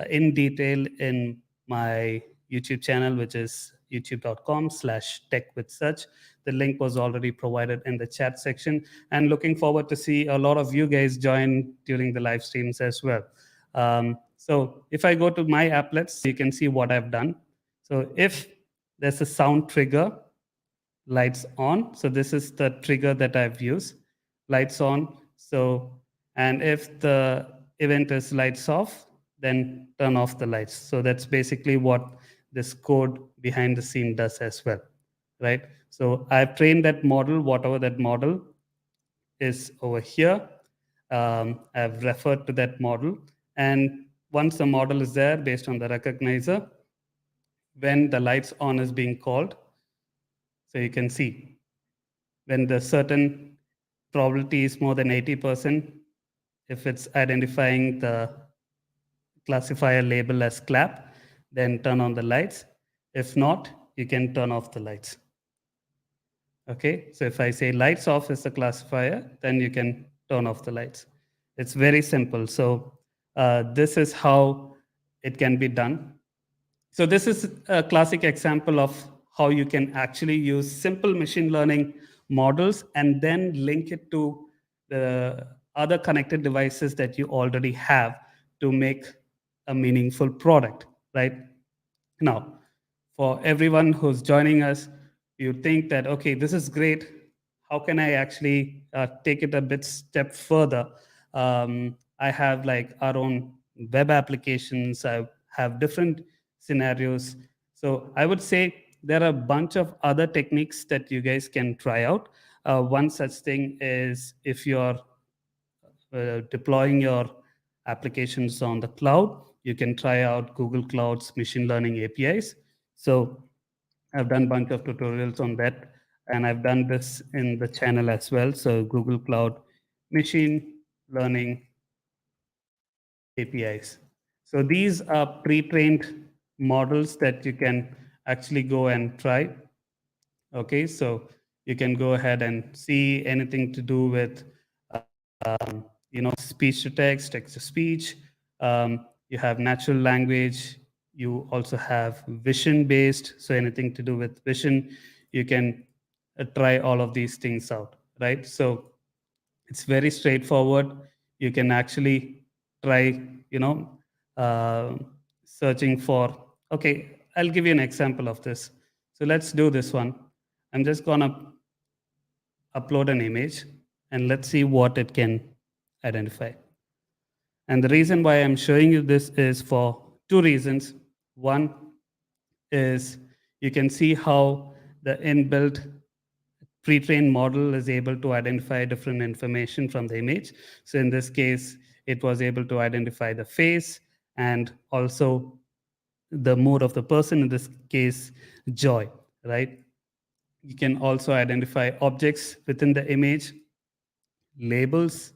in detail in my YouTube channel, which is youtube.com/techwithsuch. The link was already provided in the chat section, and looking forward to see a lot of you guys join during the live streams as well. So if I go to my applets, you can see what I've done. So if there's a sound trigger, lights on. So this is the trigger that I've used, lights on. So, and if the event is lights off, then turn off the lights. So that's basically what this code behind the scene does as well, right? So I've trained that model, whatever that model is over here. I've referred to that model. And once the model is there based on the recognizer, when the lights on is being called, so you can see when the certain probability is more than 80%, if it's identifying the classifier label as clap, then turn on the lights. If not, you can turn off the lights. Okay, so if I say lights off is the classifier, then you can turn off the lights. It's very simple. So this is how it can be done. So this is a classic example of how you can actually use simple machine learning models and then link it to the other connected devices that you already have to make a meaningful product, right? Now, for everyone who's joining us, you think that, okay, this is great. How can I actually take it a bit step further? I have like our own web applications. I have different scenarios. So I would say there are a bunch of other techniques that you guys can try out. One such thing is if you're deploying your applications on the cloud, you can try out Google Cloud's machine learning APIs. So I've done a bunch of tutorials on that, and I've done this in the channel as well. So Google Cloud machine learning APIs. So these are pre-trained models that you can actually go and try. Okay, so you can go ahead and see anything to do with speech to text, text to speech. You have natural language. You also have vision based. So anything to do with vision, you can try all of these things out, right? So it's very straightforward. You can actually try, uh, searching for, okay, I'll give you an example of this. So let's do this one. I'm just gonna upload an image and let's see what it can identify. And the reason why I'm showing you this is for two reasons. One, is you can see how the inbuilt pre-trained model is able to identify different information from the image. So in this case, it was able to identify the face and also the mood of the person, in this case, joy, right? You can also identify objects within the image, labels,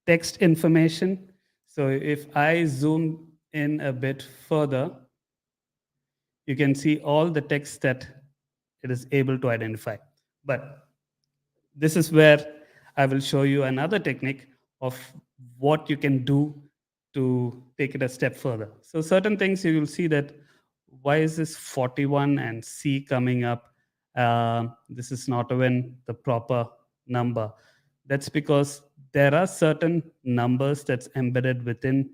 text information. So if I zoom in a bit further, you can see all the text that it is able to identify. But this is where I will show you another technique of what you can do to take it a step further. So certain things you will see that why is this 41 and C coming up? This is not even the proper number. That's because there are certain numbers that's embedded within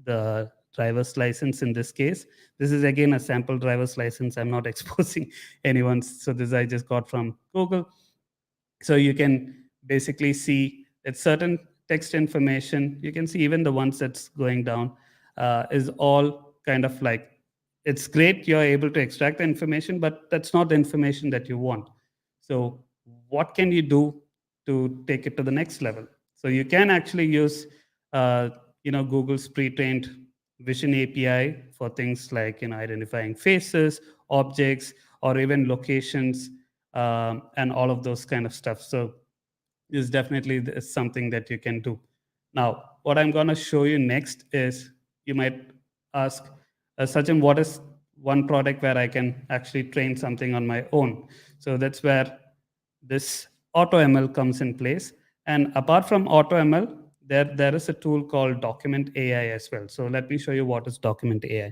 the driver's license in this case. This is again a sample driver's license. I'm not exposing anyone's. So this I just got from Google. So you can basically see that certain text information, you can see even the ones that's going down, is all kind of like, it's great you're able to extract the information, but that's not the information that you want. So what can you do to take it to the next level? So you can actually use Google's pre-trained vision API for things like identifying faces, objects, or even locations, and all of those kind of stuff. So is definitely something that you can do. Now, what I'm going to show you next is, you might ask, Sachin, what is one product where I can actually train something on my own? So that's where this AutoML comes in place. And apart from AutoML, there is a tool called Document AI as well. So let me show you what is Document AI.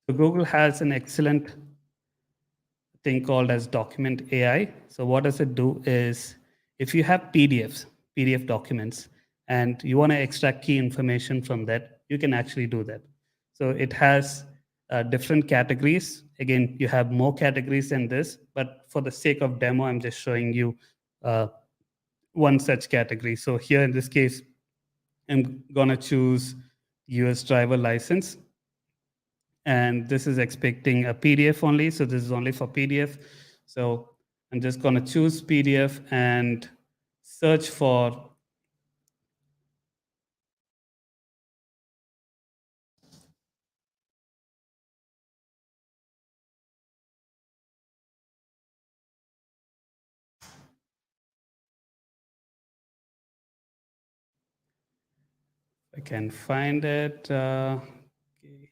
So Google has an excellent thing called as Document AI. So what does it do is, if you have PDF documents, and you want to extract key information from that, you can actually do that. So it has different categories. Again, you have more categories than this, but for the sake of demo, I'm just showing you one such category. So here in this case, I'm gonna choose US driver license. And this is expecting a PDF only. So this is only for PDF. So I'm just going to choose PDF and search for I can find it. Okay.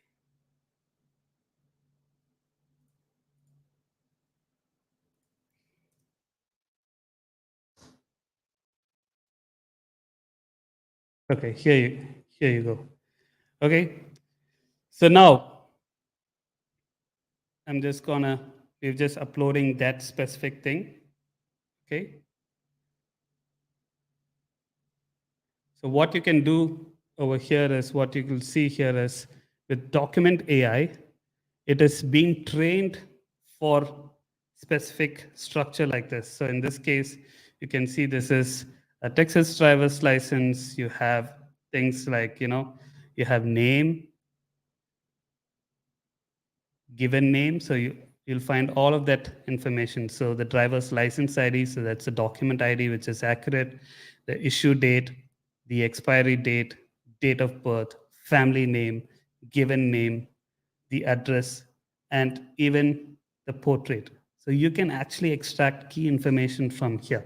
Okay, here you go. Okay, so now we're just uploading that specific thing. Okay. So what you can do over here is, what you will see here is, with Document AI, it is being trained for specific structure like this. So in this case, you can see this is a Texas driver's license. You have things like, you have name, given name. So you'll find all of that information. So the driver's license ID, so that's a document ID, which is accurate, the issue date, the expiry date of birth, family name, given name, the address, and even the portrait. So you can actually extract key information from here.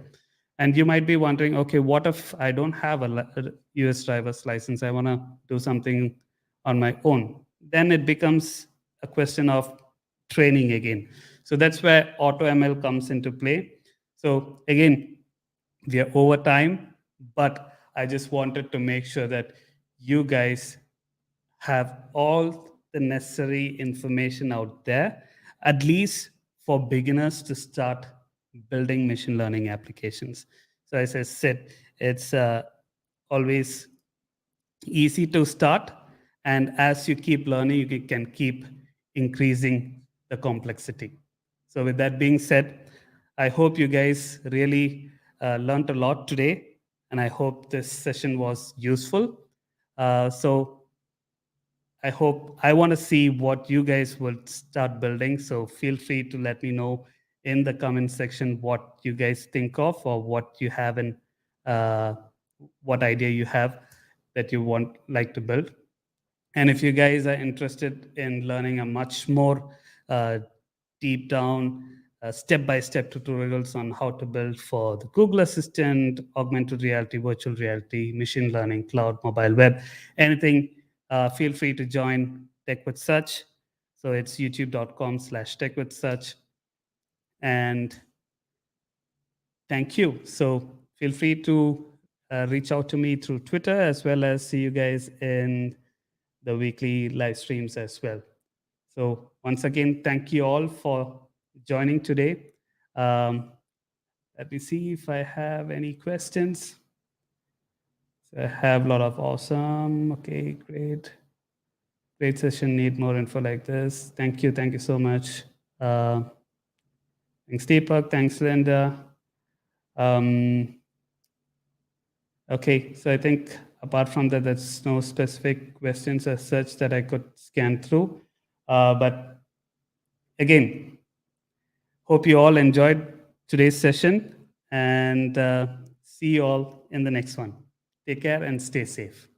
And you might be wondering, okay, what if I don't have a US driver's license? I want to do something on my own. Then it becomes a question of training again. So that's where AutoML comes into play. So again, we are over time, but I just wanted to make sure that you guys have all the necessary information out there, at least for beginners to start building machine learning applications. So as I said, it's always easy to start, and as you keep learning, you can keep increasing the complexity. So with that being said, I hope you guys really learned a lot today, and I hope this session was useful. So I hope I want to see what you guys will start building. So feel free to let me know in the comment section what you guys think of or what you have in what idea you have that you want like to build. And if you guys are interested in learning a much more uh, deep down, step-by-step tutorials on how to build for the Google Assistant, augmented reality, virtual reality, machine learning, cloud, mobile web, anything, feel free to join Tech with Such. So it's youtube.com/Tech with Such. And thank you. So feel free to reach out to me through Twitter, as well as see you guys in the weekly live streams as well. So once again, thank you all for joining today. Let me see if I have any questions. So I have a lot of awesome. Okay, great. Great session. Need more info like this. Thank you. Thank you so much. Thanks, Deepak. Thanks, Linda. Okay, so I think apart from that, there's no specific questions as such that I could scan through. But again, hope you all enjoyed today's session, and see you all in the next one. Take care and stay safe.